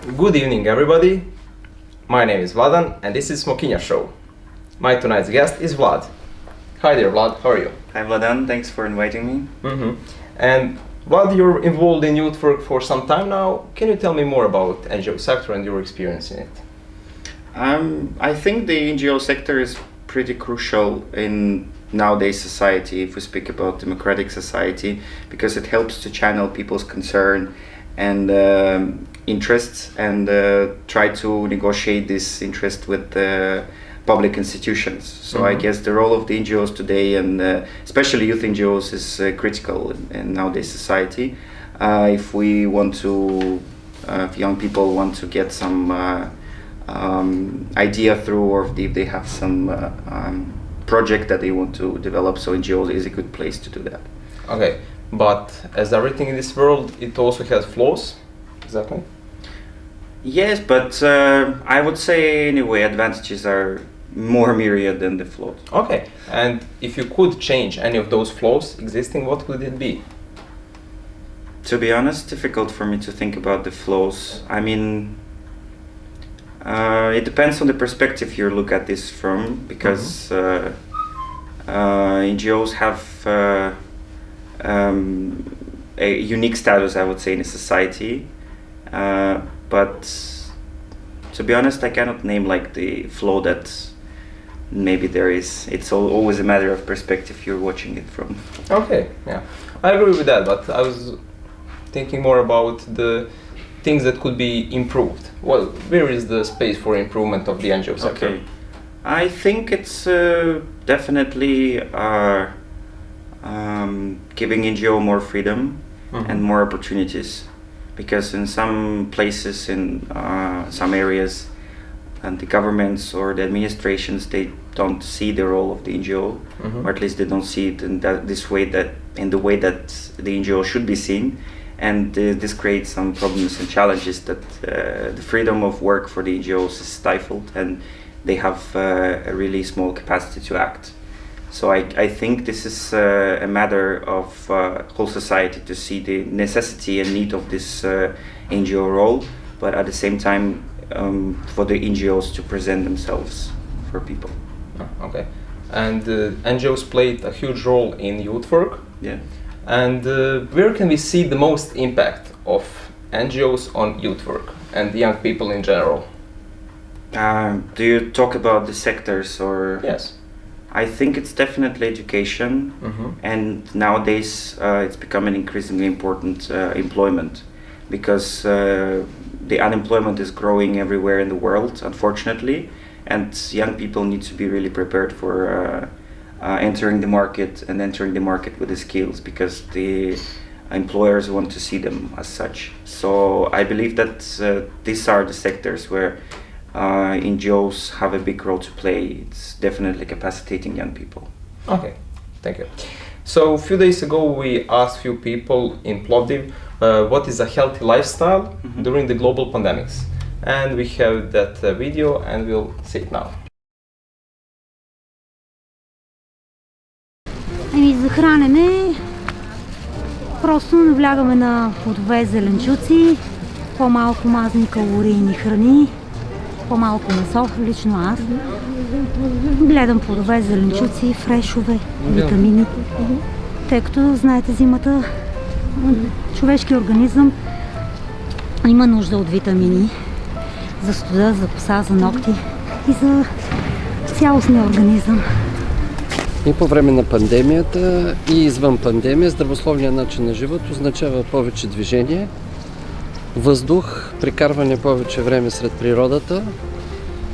Good evening, everybody. My name is Vladan, and this is Smokinya Show. My tonight's guest is Vlad. Hi there, Vlad. How are you? Hi, Vladan. Thanks for inviting me. And Vlad, you're involved in youth work for some time now. Can you tell me more about NGO sector and your experience in it? I think the NGO sector is pretty crucial in nowadays society, if we speak about democratic society, because it helps to channel people's concern and interests and try to negotiate this interest with public institutions. So I guess the role of the NGOs today, and especially youth NGOs, is critical in nowadays society. If we want to, if young people want to get some idea through, or if they have some project that they want to develop, so NGOs is a good place to do that. Okay, but as everything in this world, it also has flaws. Exactly. Yes, but I would say anyway, advantages are more myriad than the flaws. Okay, and if you could change any of those flaws existing, what would it be? To be honest, difficult for me to think about the flaws. I mean, it depends on the perspective you look at this from, because NGOs have a unique status, I would say, in a society. But to be honest, I cannot name like the flaw that maybe there is. It's always a matter of perspective you're watching it from. Okay, yeah, I agree with that, but I was thinking more about the things that could be improved. Well, where is the space for improvement of the NGO sector? Okay, I think it's definitely giving NGO more freedom and more opportunities. Because in some places, in some areas, and the governments or the administrations, they don't see the role of the NGO, or at least they don't see it in the way that the NGO should be seen, and this creates some problems and challenges that the freedom of work for the NGOs is stifled, and they have a really small capacity to act. So I think this is a matter of whole society to see the necessity and need of this NGO role, but at the same time for the NGOs to present themselves for people. Okay, and NGOs played a huge role in youth work. Yeah. And where can we see the most impact of NGOs on youth work and young people in general? Do you talk about the sectors or? Yes. I think it's definitely education, and nowadays it's becoming increasingly important employment, because the unemployment is growing everywhere in the world, unfortunately, and young people need to be really prepared for entering the market with the skills, because the employers want to see them as such. So I believe that these are the sectors where NGOs have a big role to play. It's definitely capacitating young people. Okay, thank you. So a few days ago we asked few people in Plovdiv what is a healthy lifestyle during the global pandemics. And we have that video and we'll see it now. За хранене просто наблягаме на плодове, зеленчуци, по-малко мазни калорийни храни, по-малко месо, лично аз. Гледам плодове, зеленчуци, фрешове, витамини. Тъй като, знаете, зимата човешки организъм има нужда от витамини за студа, за коса, за ногти и за цялостния организъм. И по време на пандемията, и извън пандемия, здравословният начин на живот означава повече движение, въздух, прекарване повече време сред природата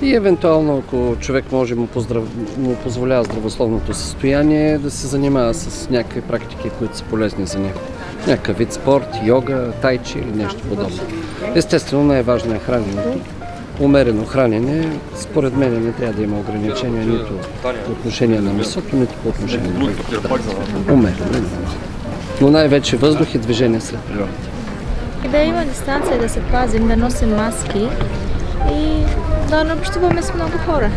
и евентуално, ако човек може му позволява здравословното състояние, да се занимава с някакви практики, които са полезни за него. Някакъв вид спорт, йога, тайчи или нещо подобно. Естествено, най-важно е храненето. Умерено хранене, според мен, не трябва да има ограничения нито по отношение на месото, нито по отношение на другото. Умерено. Но най-вече въздух и движение сред природата. И да има дистанция, да се пазим, да носим маски и да не общуваме с много хора.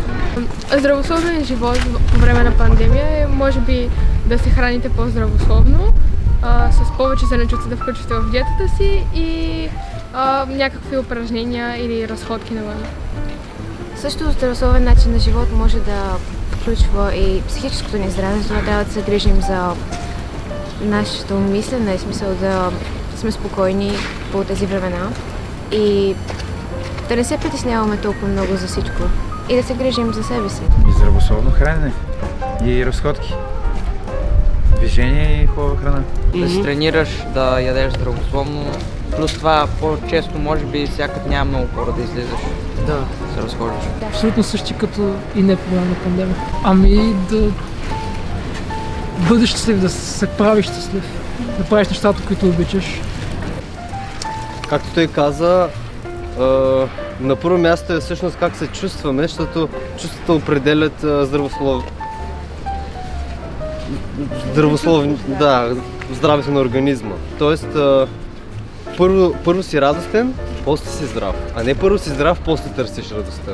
Здравословен живот по време на пандемия е, може би, да се храните по-здравословно с повече зеленчуци да включите в диетата си и някакви упражнения или разходки навън. Също здравословен начин на живот може да включва и психическото ни здраве, затова трябва да се грижим за нашето мислене, в смисъл да сме спокойни по тези времена и да не се притесняваме толкова много за всичко и да се грижим за себе си. И здравословно хранене и разходки, движение и хубава храна. Да се тренираш, да ядеш здравословно, плюс това по-често може би всяка дня много хора да излизаш. Да се разхождаш. Абсолютно същи като и не по време на пандемия. Ами да бъдеш щастлив, да се правиш щастлив, да правиш нещата, които обичаш. Както той каза, на първо място е всъщност как се чувстваме, защото чувствата определят здравето на организма. Тоест, първо си радостен, после си здрав, а не първо си здрав, после търсиш радостта.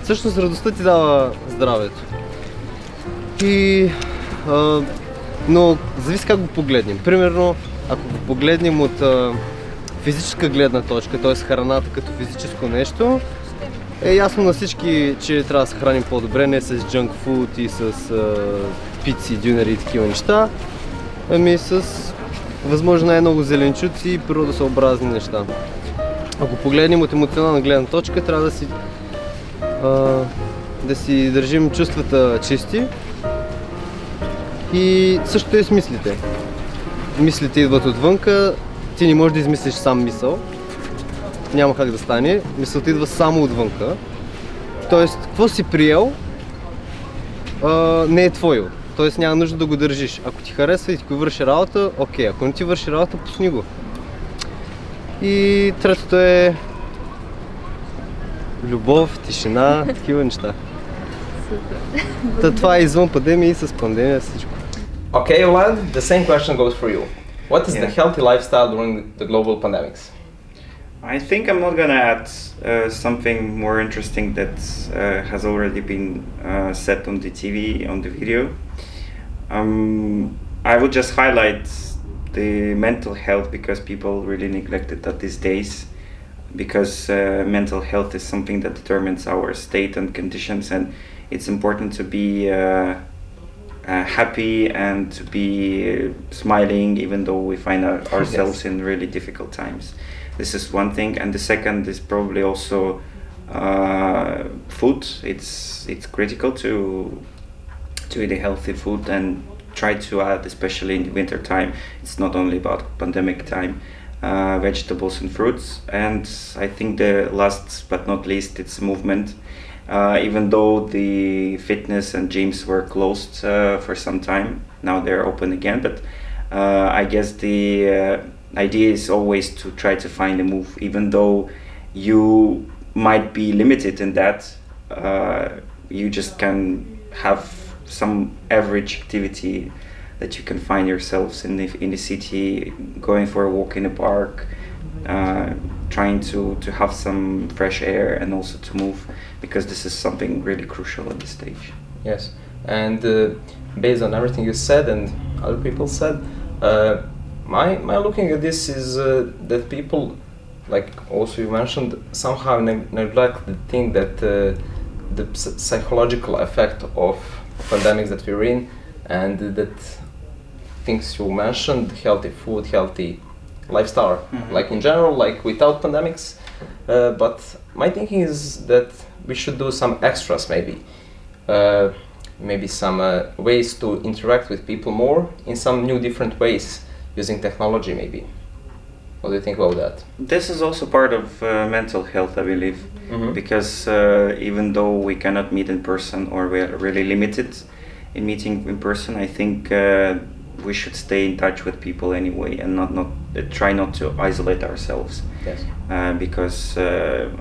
Всъщност радостта ти дава здравето. Но зависи как го погледнем. Примерно, ако го погледнем от физическа гледна точка, т.е. храната като физическо нещо, е ясно на всички, че трябва да се храним по-добре, не с junk food и с пици, дюнери и такива неща, ами с възможно най-много зеленчуци и природосъобразни неща. Ако погледнем от емоционална гледна точка, трябва да си държим чувствата чисти и също и с мислите. Мислите идват отвънка, ти не можеш да измислиш сам мисъл, няма как да стане, мисълта идва само отвънка. Тоест, какво си приел, не е твое. Тоест няма нужда да го държиш. Ако ти харесва и ти го върши работа, окей. Ако не ти върши работа, пусни го. И третото е любов, тишина, такива неща. Това е извън пандемия и с пандемия всичко. Okay, Vlad, the same question goes for you. What is the healthy lifestyle during the global pandemics? I think I'm not gonna add something more interesting that has already been said on the TV, on the video. I would just highlight the mental health because people really neglect it these days. Because mental health is something that determines our state and conditions, and it's important to be happy and to be smiling even though we find ourselves in really difficult times. This is one thing, and the second is probably also food. It's critical to eat a healthy food and try to add, especially in the winter time. It's not only about pandemic time. Vegetables and fruits, and I think the last but not least, it's movement. Even though the fitness and gyms were closed for some time, now they're open again. But I guess the idea is always to try to find a move, even though you might be limited in that. You just can have some average activity that you can find yourselves in the city, going for a walk in a park, trying to have some fresh air and also to move, because this is something really crucial at this stage. Yes, and based on everything you said and other people said, my looking at this is that people, like also you mentioned, somehow neglect the thing that the psychological effect of pandemics that we're in, and that things you mentioned, healthy food, healthy lifestyle, like in general, like without pandemics. But my thinking is that we should do some extras, maybe some ways to interact with people more in some new different ways, using technology maybe. What do you think about that? This is also part of mental health, I believe, because even though we cannot meet in person or we are really limited in meeting in person, I think we should stay in touch with people anyway and not try not to isolate ourselves. Yes. Because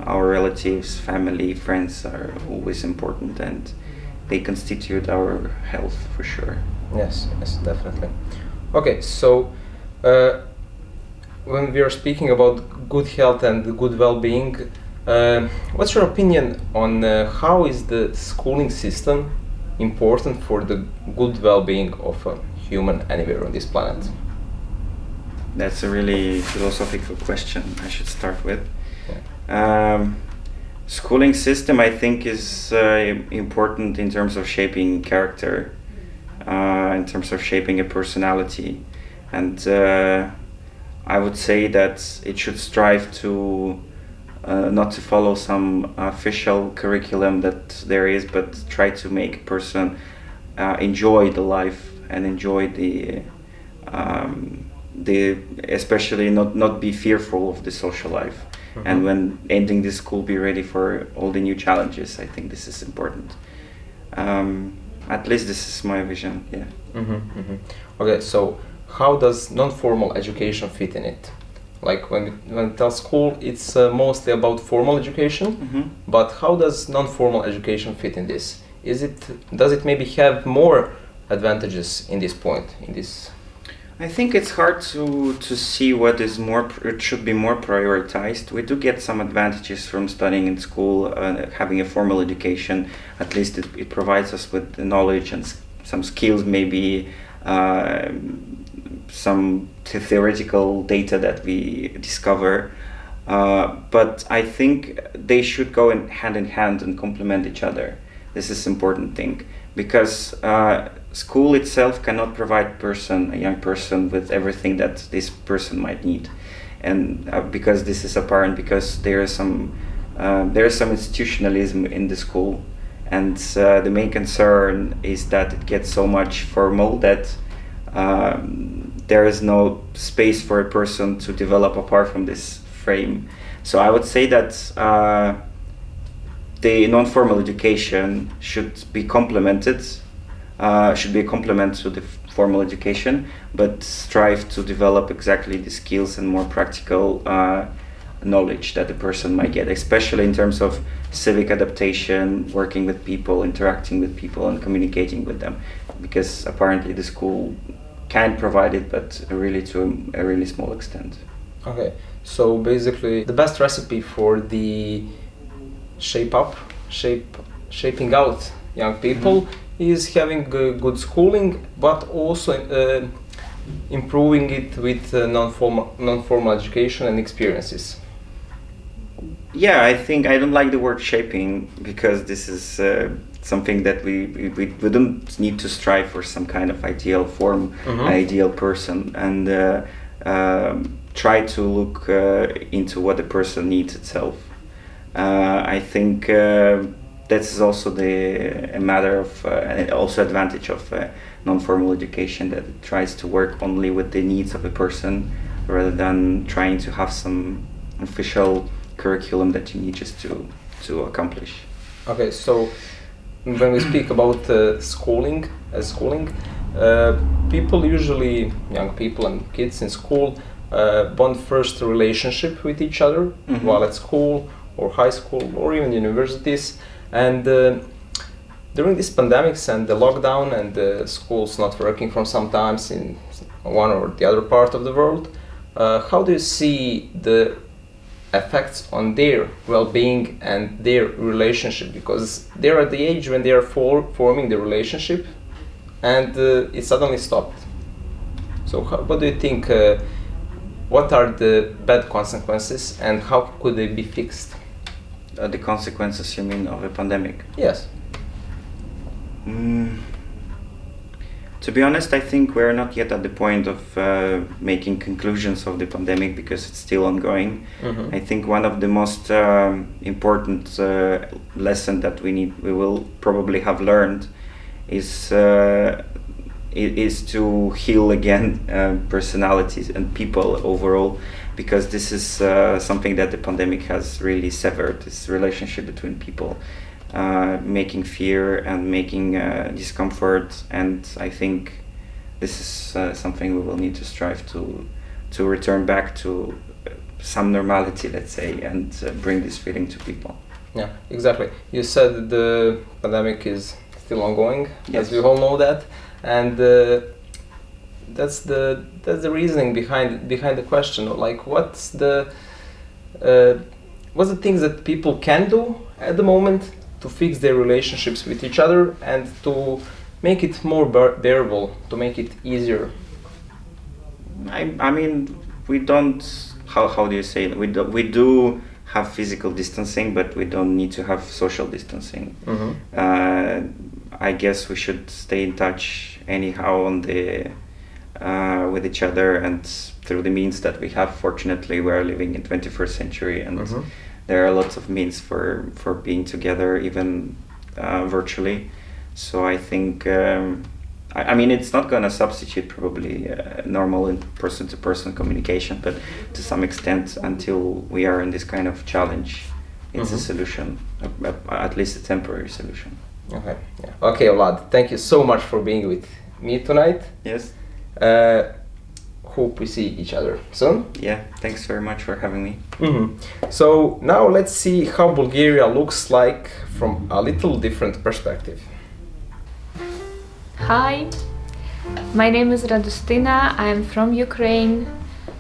our relatives, family, friends are always important and they constitute our health for sure. Yes, definitely. Okay, so when we are speaking about good health and good well-being, what's your opinion on how is the schooling system important for the good well-being of a human anywhere on this planet? That's a really philosophical question I should start with. Schooling system, I think, is important in terms of shaping character, in terms of shaping a personality. And I would say that it should strive to not to follow some official curriculum that there is, but try to make a person enjoy the life and enjoy the especially not be fearful of the social life. Mm-hmm. And when ending the school, be ready for all the new challenges. I think this is important. At least this is my vision. Yeah. Mm-hmm, mm-hmm. Okay, so how does non-formal education fit in it? Like when we tell school, it's mostly about formal education, mm-hmm. but how does non-formal education fit in this? Does it maybe have more advantages in this point? I think it's hard to see what is it should be more prioritized. We do get some advantages from studying in school, having a formal education. At least it provides us with the knowledge and some skills, maybe some theoretical data that we discover. But I think they should go hand in hand and complement each other. This is an important thing, because school itself cannot provide a young person with everything that this person might need, and because this is apparent, because there is some institutionalism in the school, and the main concern is that it gets so much formal that there is no space for a person to develop apart from this frame. So I would say that the non-formal education should be complemented. Should be a complement to the formal education, but strive to develop exactly the skills and more practical knowledge that the person might get, especially in terms of civic adaptation, working with people, interacting with people, and communicating with them, because apparently the school can provide it, but really to a really small extent. Okay, so basically the best recipe for the shaping out young people mm-hmm. is having good schooling, but also improving it with non-formal education and experiences. Yeah, I think I don't like the word shaping, because this is something that we don't need to strive for some kind of ideal form, mm-hmm. ideal person, and try to look into what the person needs itself. I think that is also a matter of also advantage of non-formal education, that it tries to work only with the needs of a person rather than trying to have some official curriculum that you need just to accomplish. Okay, so when we speak about schooling, people usually, young people and kids in school, bond first relationship with each other mm-hmm. while at school or high school or even universities. And during these pandemics and the lockdown and the schools not working from sometimes in one or the other part of the world, how do you see the effects on their well-being and their relationship? Because they're at the age when they are forming the relationship, and it suddenly stopped. So what do you think, what are the bad consequences and how could they be fixed? The consequences, you mean, of a pandemic? Yes. To be honest, I think we're not yet at the point of making conclusions of the pandemic, because it's still ongoing. Mm-hmm. I think one of the most important lessons that we will probably have learned is to heal again personalities and people overall, because this is something that the pandemic has really severed, this relationship between people, making fear and making discomfort. And I think this is something we will need to strive to return back to some normality, let's say, and bring this feeling to people. Yeah, exactly. You said the pandemic is still ongoing, yes. As we all know that, and that's the reasoning behind the question. Like, what's the things that people can do at the moment to fix their relationships with each other and to make it more bearable, to make it easier? I mean, we don't. How do you say it? We do have physical distancing, but we don't need to have social distancing. I guess we should stay in touch anyhow on the with each other and through the means that we have. Fortunately, we are living in 21st century, and there are lots of means for being together, even virtually. So I think. I mean, it's not going to substitute probably normal person-to-person communication, but to some extent, until we are in this kind of challenge, it's a solution, at least a temporary solution. Okay, yeah. Okay, Vlad, thank you so much for being with me tonight. Yes. Hope we see each other soon. Yeah, thanks very much for having me. So now let's see how Bulgaria looks like from a little different perspective. Hi, my name is Radostyna. I am from Ukraine.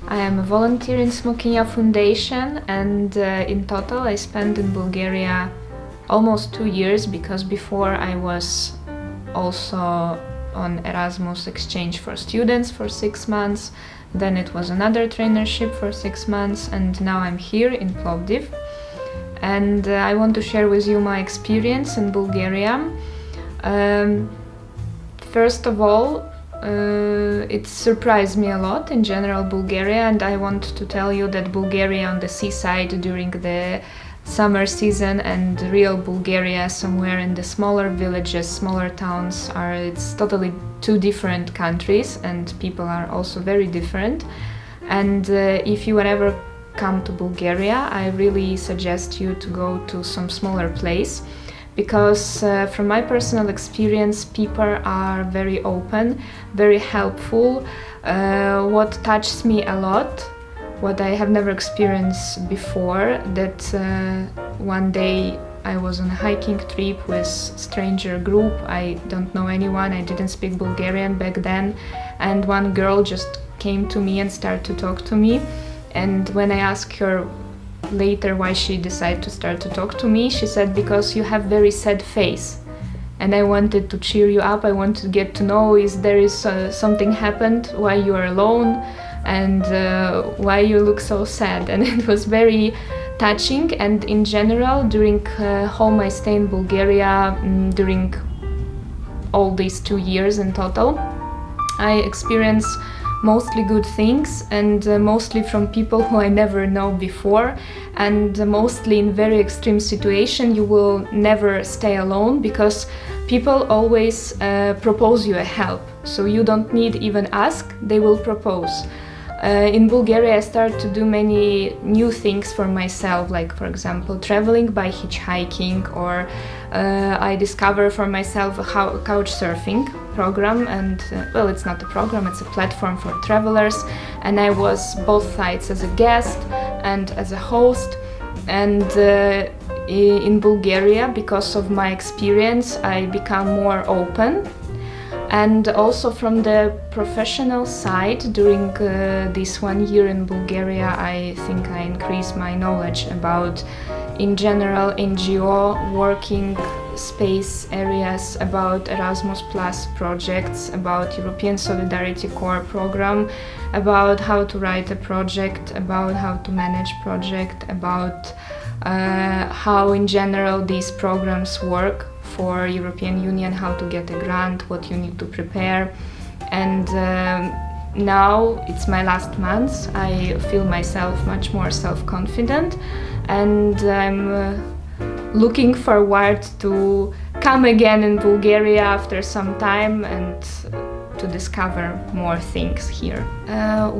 I am a volunteer in Smokinya Foundation, and in total I spent in Bulgaria almost 2 years, because before I was also on Erasmus exchange for students for 6 months, then it was another trainership for 6 months, and now I'm here in Plovdiv. And I want to share with you my experience in Bulgaria. First of all, it surprised me a lot in general Bulgaria, and I want to tell you that Bulgaria on the seaside during the summer season and real Bulgaria somewhere in the smaller villages, smaller towns, it's totally two different countries, and people are also very different. And if you ever come to Bulgaria, I really suggest you to go to some smaller place. Because from my personal experience, people are very open, very helpful. What touched me a lot, what I have never experienced before, that one day I was on a hiking trip with stranger group. I don't know anyone, I didn't speak Bulgarian back then, and one girl just came to me and started to talk to me. And when I asked her later why she decided to start to talk to me, she said, because you have very sad face, and I wanted to cheer you up. I wanted to get to know is something happened, why you are alone, and why you look so sad. And it was very touching. And in general, during whole my stay in Bulgaria, during all these 2 years in total, I experienced mostly good things, and mostly from people who I never know before, and mostly in very extreme situation. You will never stay alone, because people always propose you a help, so you don't need even ask, they will propose. In Bulgaria I started to do many new things for myself, like for example traveling by hitchhiking, or I discovered for myself a couch surfing program, and well, it's not a program, it's a platform for travelers, and I was both sides, as a guest and as a host. And in Bulgaria, because of my experience, I become more open. And also from the professional side, during this 1 year in Bulgaria, I think I increased my knowledge about, in general, NGO working space areas, about Erasmus Plus projects, about European Solidarity Corps program, about how to write a project, about how to manage project, about how in general these programs work for European Union, how to get a grant, what you need to prepare. And now it's my last month. I feel myself much more self-confident, and I'm looking forward to come again in Bulgaria after some time and to discover more things here.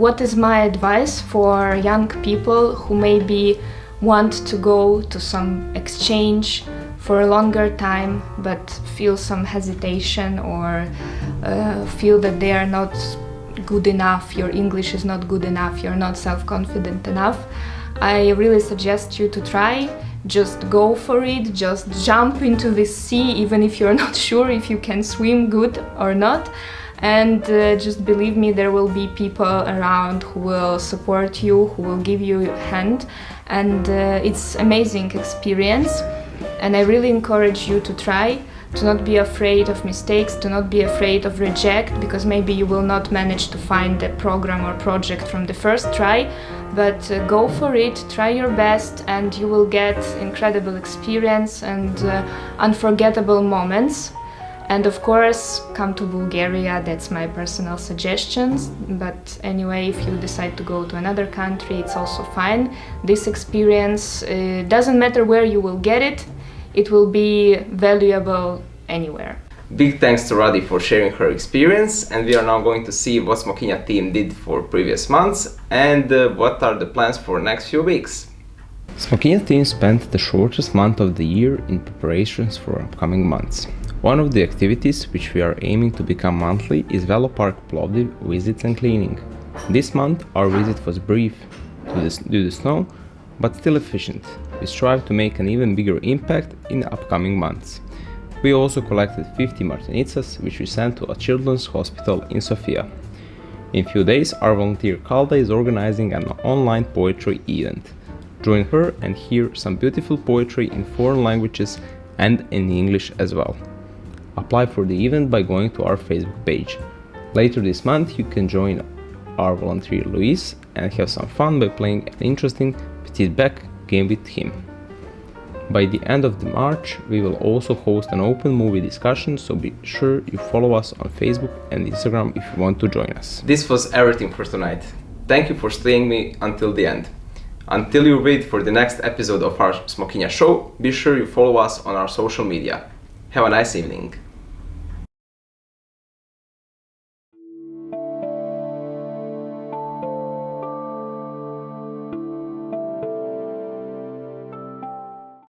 What is my advice for young people who maybe want to go to some exchange for a longer time but feel some hesitation, or feel that they are not good enough, your English is not good enough, you're not self-confident enough? I really suggest you to try. Just go for it, just jump into this sea, even if you're not sure if you can swim good or not. And just believe me, there will be people around who will support you, who will give you a hand, and it's amazing experience. And I really encourage you to try. to not be afraid of mistakes, to not be afraid of reject, because maybe you will not manage to find a program or project from the first try, but go for it, try your best, and you will get incredible experience and unforgettable moments. And of course, come to Bulgaria, that's my personal suggestions. But anyway, if you decide to go to another country, it's also fine. This experience, doesn't matter where you will get it, it will be valuable anywhere. Big thanks to Radi for sharing her experience, and we are now going to see what Smokinya team did for previous months and what are the plans for next few weeks. Smokinya team spent the shortest month of the year in preparations for upcoming months. One of the activities which we are aiming to become monthly is Velo Park Plovdiv visits and cleaning. This month our visit was brief due to snow, but still efficient. We strive to make an even bigger impact in the upcoming months. We also collected 50 martinitsas which we sent to a children's hospital in Sofia. In few days our volunteer Kalda is organizing an online poetry event. Join her and hear some beautiful poetry in foreign languages and in English as well. Apply for the event by going to our Facebook page. Later this month you can join our volunteer Luis and have some fun by playing an interesting petite bec game with him. By the end of March we will also host an open movie discussion, so be sure you follow us on Facebook and Instagram if you want to join us. This was everything for tonight. Thank you for staying with me until the end. Until you wait for the next episode of our Smokinya Show, be sure you follow us on our social media. Have a nice evening.